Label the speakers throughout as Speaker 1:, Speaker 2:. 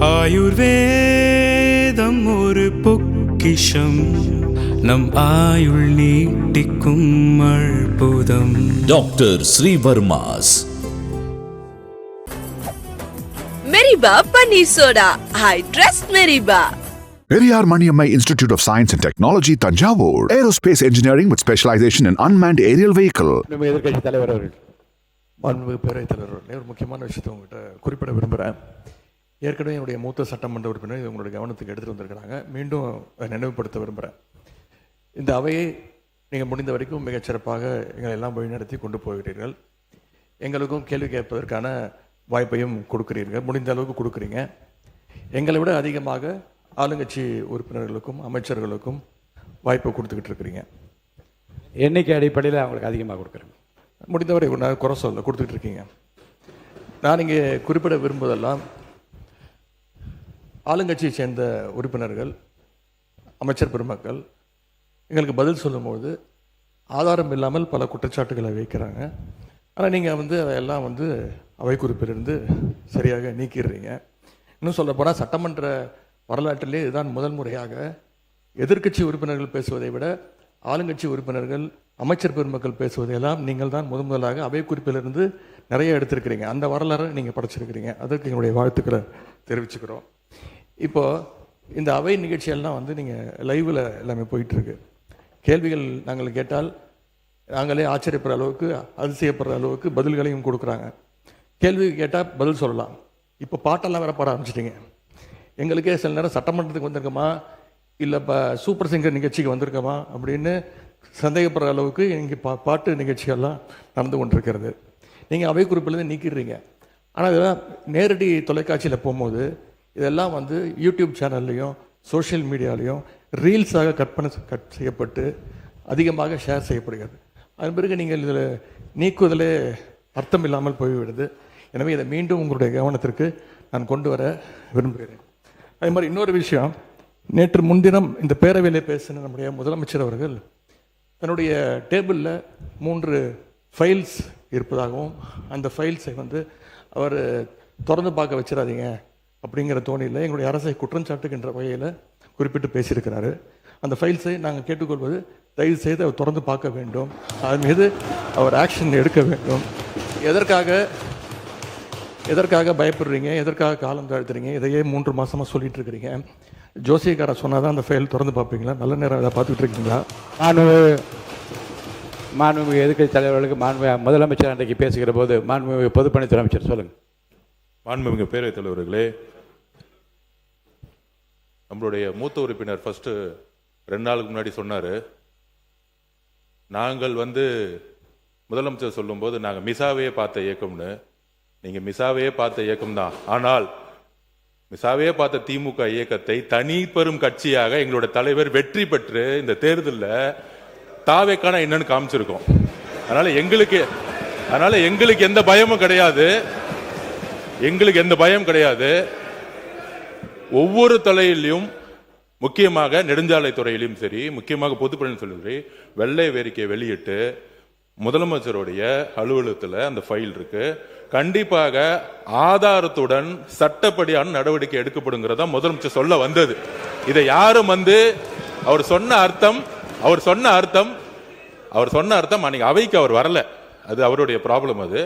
Speaker 1: ஆயுர்வேதம் ஒரு பொக்கிஷம், நம் ஆயுள் நீட்டிக்கும் அற்புதம்.
Speaker 2: டாக்டர் ஸ்ரீவர்மாஸ்.
Speaker 3: மெரிபா பன்னீர் சோடா. I trust மெரிபா.
Speaker 4: Periyar Maniammai Institute of Science and Technology, Tanjavur. Aerospace Engineering with specialization in unmanned aerial vehicle.
Speaker 5: எதிர்கட்சி தலைவர் அவர்கள், மாண்புமிகு பேரவைத் தலைவர் அவர்களே, ஒரு முக்கியமான விஷயத்தை உங்கள்கிட்ட குறிப்பிட விரும்புகிறேன். ஏற்கனவே என்னுடைய மூத்த சட்டமன்ற உறுப்பினர் இது உங்களுடைய கவனத்துக்கு எடுத்துகிட்டு வந்திருக்கிறாங்க. மீண்டும் நினைவுபடுத்த விரும்புகிறேன். இந்த அவையை நீங்கள் முடிந்த வரைக்கும் மிகச்சிறப்பாக எங்களை எல்லாம் வழிநடத்தி கொண்டு போகிறீர்கள். எங்களுக்கும் கேள்வி கேட்பதற்கான வாய்ப்பையும் கொடுக்குறீர்கள், முடிந்த அளவுக்கு கொடுக்குறீங்க. எங்களை விட அதிகமாக ஆளுங்கட்சி உறுப்பினர்களுக்கும் அமைச்சர்களுக்கும் வாய்ப்பை கொடுத்துக்கிட்டு இருக்கிறீங்க.
Speaker 6: எண்ணிக்கை அடிப்படையில் அவங்களுக்கு அதிகமாக கொடுக்குறேன்.
Speaker 5: முடிந்தவரை நான் குறை சொல்ல கொடுத்துக்கிட்டு இருக்கீங்க. நான் இங்கே குறிப்பிட விரும்புவதெல்லாம் ஆளுங்கட்சியை சேர்ந்த உறுப்பினர்கள், அமைச்சர் பெருமக்கள் எங்களுக்கு பதில் சொல்லும்போது ஆதாரம் இல்லாமல் பல குற்றச்சாட்டுகளை வைக்கிறாங்க. ஆனால் நீங்கள் அதையெல்லாம் அவை குறிப்பிலிருந்து சரியாக நீக்கிடுறீங்க. இன்னும் சொல்லப்போனால் சட்டமன்ற வரலாற்றிலே இதுதான் முதல் முறையாக எதிர்க்கட்சி உறுப்பினர்கள் பேசுவதை விட ஆளுங்கட்சி உறுப்பினர்கள், அமைச்சர் பெருமக்கள் பேசுவதையெல்லாம் நீங்கள் தான் முதலாக அவை குறிப்பிலிருந்து நிறைய எடுத்திருக்கிறீங்க. அந்த வரலாறு நீங்கள் படைச்சிருக்கிறீங்க. அதற்கு எங்களுடைய வாழ்த்துக்களை தெரிவிச்சுக்கிறோம். இப்போது இந்த அவை நிகழ்ச்சியெல்லாம் நீங்கள் லைவில் எல்லாமே போயிட்டுருக்கு. கேள்விகள் நாங்கள் கேட்டால் நாங்களே ஆச்சரியப்படுற அளவுக்கு, அதிசயப்படுற அளவுக்கு பதில்களையும் கொடுக்குறாங்க. கேள்வி கேட்டால் பதில் சொல்லலாம். இப்போ பாட்டெல்லாம் வேற பாட ஆரம்பிச்சிட்டிங்க. எங்களுக்கே சில நேரம் சட்டமன்றத்துக்கு வந்திருக்கோமா இல்லை இப்போ சூப்பர் சிங்கர் நிகழ்ச்சிக்கு வந்திருக்கோமா அப்படின்னு சந்தேகப்படுற அளவுக்கு இங்கே பாட்டு நிகழ்ச்சிகள்லாம் நடந்து கொண்டிருக்கிறது. நீங்கள் அவை குறிப்பிலேருந்து நீக்கிடுறீங்க. ஆனால் இதெல்லாம் நேரடி தொலைக்காட்சியில் போகும்போது இதெல்லாம் யூடியூப் சேனல்லையும் சோஷியல் மீடியாலையும் ரீல்ஸாக கட் செய்யப்பட்டு அதிகமாக ஷேர் செய்யப்படுகிறது. அதன் பிறகு நீங்கள் இதில் நீக்குவதிலே அர்த்தம் இல்லாமல் போய்விடுது. எனவே இதை மீண்டும் உங்களுடைய கவனத்திற்கு நான் கொண்டு வர விரும்புகிறேன். அதே மாதிரி இன்னொரு விஷயம், நேற்று முன்தினம் இந்த பேரவையிலே பேசின நம்முடைய முதலமைச்சர் அவர்கள் தன்னுடைய டேபிளில் 3 ஃபைல்ஸ் இருப்பதாகவும் அந்த ஃபைல்ஸை அவர் திறந்து பார்க்க வச்சிடாதீங்க அப்படிங்கிற தோணியில் எங்களுடைய அரசை குற்றஞ்சாட்டுகின்ற வகையில் குறிப்பிட்டு பேசியிருக்கிறாரு. அந்த ஃபைல்ஸை நாங்கள் கேட்டுக்கொள்வது, தயவு செய்து அவர் திறந்து பார்க்க வேண்டும், அதன் மீது அவர் ஆக்ஷன் எடுக்க வேண்டும். எதற்காக பயப்படுறீங்க, எதற்காக காலம் தாழ்த்துறீங்க? இதையே 3 மாதமாக சொல்லிட்டு இருக்கிறீங்க. ஜோசியக்காரர் சொன்னால் தான் அந்த ஃபைல் திறந்து பார்ப்பீங்களா? நல்ல நேரம் அதை பார்த்துக்கிட்டு இருக்கீங்களா?
Speaker 6: மாண்புமிகு எதிர்க்கட்சி தலைவர்களுக்கு முதலமைச்சர் அன்றைக்கு பேசுகிற போது மாண்புமிகு பொதுப்பணித்துறை அமைச்சர் சொல்லுங்கள்.
Speaker 7: மாண்புமிகு பேரவைத் தலைவர்களே, நம்மளுடைய மூத்த உறுப்பினர் ஃபர்ஸ்ட் 2 நாளுக்கு முன்னாடி சொன்னார், நாங்கள் முதலமைச்சர் சொல்லும்போது நாங்கள் மிசாவையே பார்த்த இயக்கம்னு. நீங்கள் மிசாவையே பார்த்த இயக்கம் தான், ஆனால் மிசாவையே பார்த்த திமுக இயக்கத்தை தனி பெரும் கட்சியாக எங்களோட தலைவர் வெற்றி பெற்று இந்த தேர்தலில் தாவேக்கான என்னன்னு காமிச்சிருக்கோம். அதனால எங்களுக்கு எந்த பயமும் கிடையாது. எந்த பயம் கிடையாது. ஒவ்வொரு தலையிலையும், முக்கியமாக நெடுஞ்சாலை துறையிலும் சரி, முக்கியமாக பொதுப்பணி சொல்லி வெள்ளை வேறிக்கை வெளியிட்டு முதலமைச்சருடைய அலுவலகத்தில் அந்த ஃபைல் இருக்கு. கண்டிப்பாக ஆதாரத்துடன் சட்டப்படியான நடவடிக்கை எடுக்கப்படுங்கிறதா முதலமைச்சர் சொல்ல வந்தது. இதை யாரும் அவர் சொன்ன அர்த்தம் அன்னைக்கு அவைக்கு அவர் வரல, அது அவருடைய ப்ராப்ளம். அது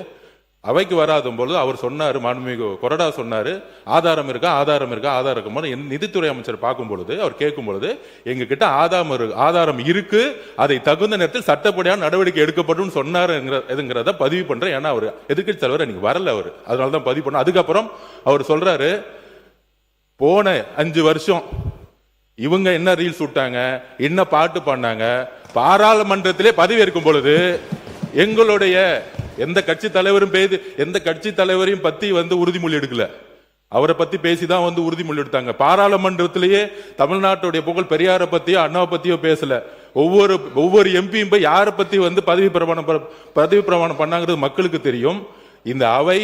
Speaker 7: அவைக்கு வராத பொழுது அவர் சொன்னார், மாண்புமிகு கொறடா சொன்னார், ஆதாரம் இருக்கா. நிதித்துறை அமைச்சர் பார்க்கும் பொழுது, அவர் கேட்கும் பொழுது, எங்க கிட்ட ஆதாரம் இருக்கு, அதை தகுந்த நேரத்தில் சட்டப்படியான நடவடிக்கை எடுக்கப்படும் சொன்னாருங்கிறத பதிவு பண்றேன். ஏன்னா அவர் எதிர்க்கட்சி தலைவர் அன்னைக்கு வரல, அவர் அதனாலதான் பதிவு பண்ண. அதுக்கப்புறம் அவர் சொல்றாரு, போன 5 வருஷம் இவங்க என்ன ரீல்ஸ் விட்டாங்க, என்ன பாட்டு பண்ணாங்க, பாராளுமன்றத்திலே பதவி ஏற்கும் பொழுது எங்களுடைய எந்த கட்சி தலைவரையும் பத்தி உறுதிமொழி எடுக்கல. அவரை பத்தி பேசிதான் உறுதிமொழி எடுத்தாங்க. பாராளுமன்றத்திலேயே தமிழ்நாட்டுடைய புகழ் பெரியாரை பத்தியோ அண்ணாவை பத்தியோ பேசல. ஒவ்வொரு எம்பியும் போய் யாரை பத்தி பதவி பிரமாணம் பண்ணாங்கிறது மக்களுக்கு தெரியும். இந்த அவை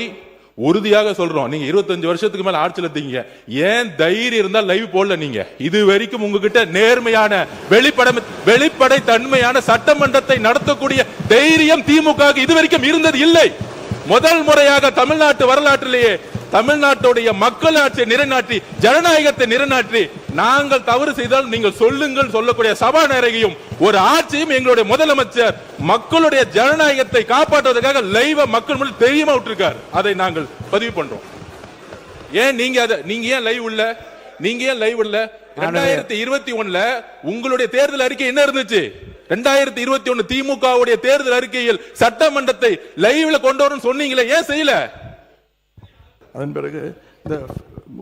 Speaker 7: உறுதியாக சொல்றோம், நீங்க 25 வருஷத்துக்கு மேல ஆட்சியில் இருந்தீங்க, ஏன் தைரியம் இருந்தா லைவ் போடல? நீங்க இது வரைக்கும் உங்ககிட்ட நேர்மையான வெளிப்படை தன்மையான சட்டமன்றத்தை நடத்தக்கூடிய தைரியம் திமுக இது வரைக்கும் இருந்தது இல்லை. முதல் முறையாக தமிழ்நாட்டு வரலாற்றிலேயே தமிழ்நாட்டுடைய மக்களாட்சியை நிலைநாட்டி ஜனநாயகத்தை நிலைநாட்டி நாங்கள் தவறு செய்தால் நீங்கள் சொல்லுங்கள் சொல்லக்கூடிய சபாநாயகியும் ஒரு ஆட்சியும் எங்களுடைய முதலமைச்சர் மக்களுடைய ஜனநாயகத்தை காப்பாற்றுவதற்காக லைவா மக்கள் முன்னாடி தெரியுமா விட்டுருக்கார். அதை நாங்கள் பதிவு பண்றோம். ஏன் நீங்க ஏன் லைவ் இல்ல? நீங்க ஏன் லைவ் இல்ல? 2021 உங்களுடைய தேர்தல் அறிக்கை என்ன இருந்துச்சு? 2021 திமுகவுடைய தேர்தல் அறிக்கையில் சட்டமன்றத்தை லைவ்ல கொண்டு வரணும் சொன்னீங்களே, ஏன் செய்யல?
Speaker 5: அதன் பிறகு இந்த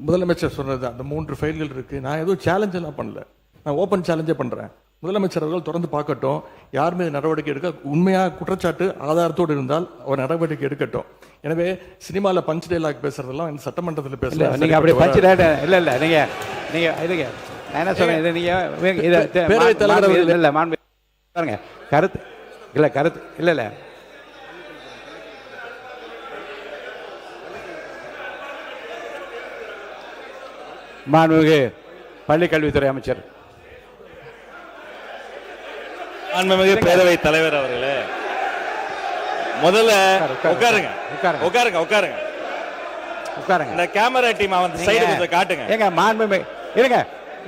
Speaker 5: முதலமைச்சர் சொன்னது அந்த 3 ஃபைல்கள் இருக்கு. நான் எதுவும் சேலஞ்ச் எல்லாம் பண்ணல, நான் ஓப்பன் சேலஞ்சே பண்றேன். முதலமைச்சர் அவர்கள் தொடர்ந்து பார்க்கட்டும், யார் மீது நடவடிக்கை எடுக்க உண்மையாக குற்றச்சாட்டு ஆதாரத்தோடு இருந்தால் அவர் நடவடிக்கை எடுக்கட்டும். எனவே சினிமாவில் பஞ்ச் டைலாக் பேசுறதெல்லாம் இந்த சட்டமன்றத்தில் பேசல.
Speaker 6: நீங்க அப்படி பஞ்ச் டைலாக் இல்ல நீங்க இதுங்க நான் என்ன சொல்றேன், இது நீங்க
Speaker 5: பேரவைத் தலைவர்
Speaker 6: இல்ல மாண்பு பாருங்க கருத்து இல்ல மாண்புமிகு பள்ளிக்கல்வித்துறை அமைச்சர்.
Speaker 8: மாண்புமிகு பேரவைத் தலைவர் அவர்களே, முதல்ல உட்காருங்க. இந்த கேமரா டீம் அவன் சைடு கொஞ்சம் காட்டுங்க.
Speaker 6: ஏங்க மாண்புமிகு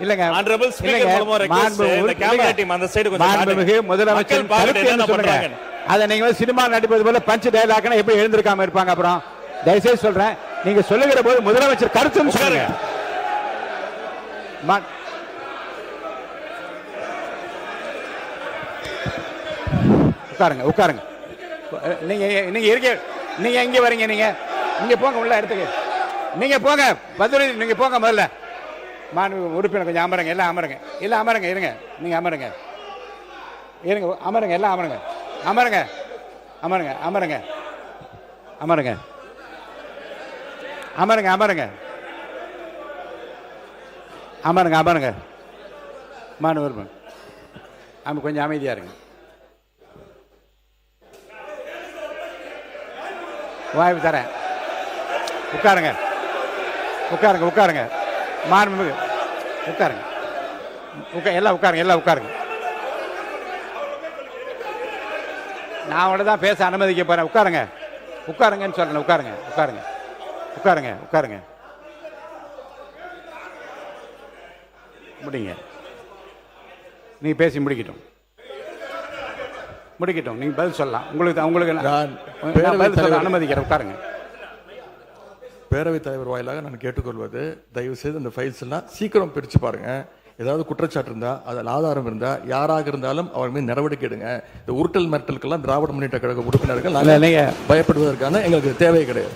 Speaker 6: இல்லங்க
Speaker 8: ஆனரபிள் ஸ்பீக்கர் மூலமா ரெக்வெஸ்ட் இந்த கேமரா டீம் அந்த சைடு கொஞ்சம் காட்டுங்க.
Speaker 6: மாண்புமிகு முதலமைச்சர் கருத்து என்ன சொல்றாங்க? அத நீங்க சினிமா நடிப்பது போல பஞ்ச் டயலாக்னா எப்படி எழுந்திருக்காம இருப்பாங்க? அப்புறம் தயவுசெய்து சொல்றேன், நீங்க சொல்லுகிற போது முதலமைச்சர் கருத்துன்னு சொல்லுங்க. உட்காருங்க. நீங்க எங்க வரீங்க? நீங்க போங்க உள்ள இடத்துக்கு. நீங்க போங்க பதில், நீங்க போங்க முதல்ல. மாண்பு உறுப்பினர் கொஞ்சம் அமருங்க, எல்லாம் அமருங்க. இருங்க, நீங்க அமருங்க. எல்லாம் அமருங்க. மாண்பு உறுப்பினர் கொஞ்சம் அமைதியா இருங்க. வாய்ப்பு தரேன். உட்காருங்க. மாண்புமிகு எல்லாம் உட்காருங்க. நான் உடனே தான் பேச அனுமதிக்க போறேன். உட்காருங்கன்னு சொல்றேன். உட்காருங்க. முடிங்க. நீங்க பேசி முடிக்கட்டும். நீங்க பதில் சொல்லலாம். உங்களுக்கு நான் பதில் சொல்ல அனுமதிக்கிறேன். உட்காருங்க.
Speaker 5: பேரவைத் தலைவர் வாயிலாக நான் கேட்டுக்கொள்வது, தயவு செய்து இந்த ஃபைல்ஸ் எல்லாம் சீக்கிரம் பிரிச்சு பாருங்க. ஏதாவது குற்றச்சாட்டு இருந்தா, அதில் ஆதாரம் இருந்தா, யாராக இருந்தாலும் அவர் மீது நடவடிக்கை எடுங்க. இந்த உருட்டல் மிரட்டலுக்கெல்லாம் திராவிட முன்னேற்ற கழக உறுப்பினர்கள் பயப்படுவதற்கான எங்களுக்கு தேவை கிடையாது.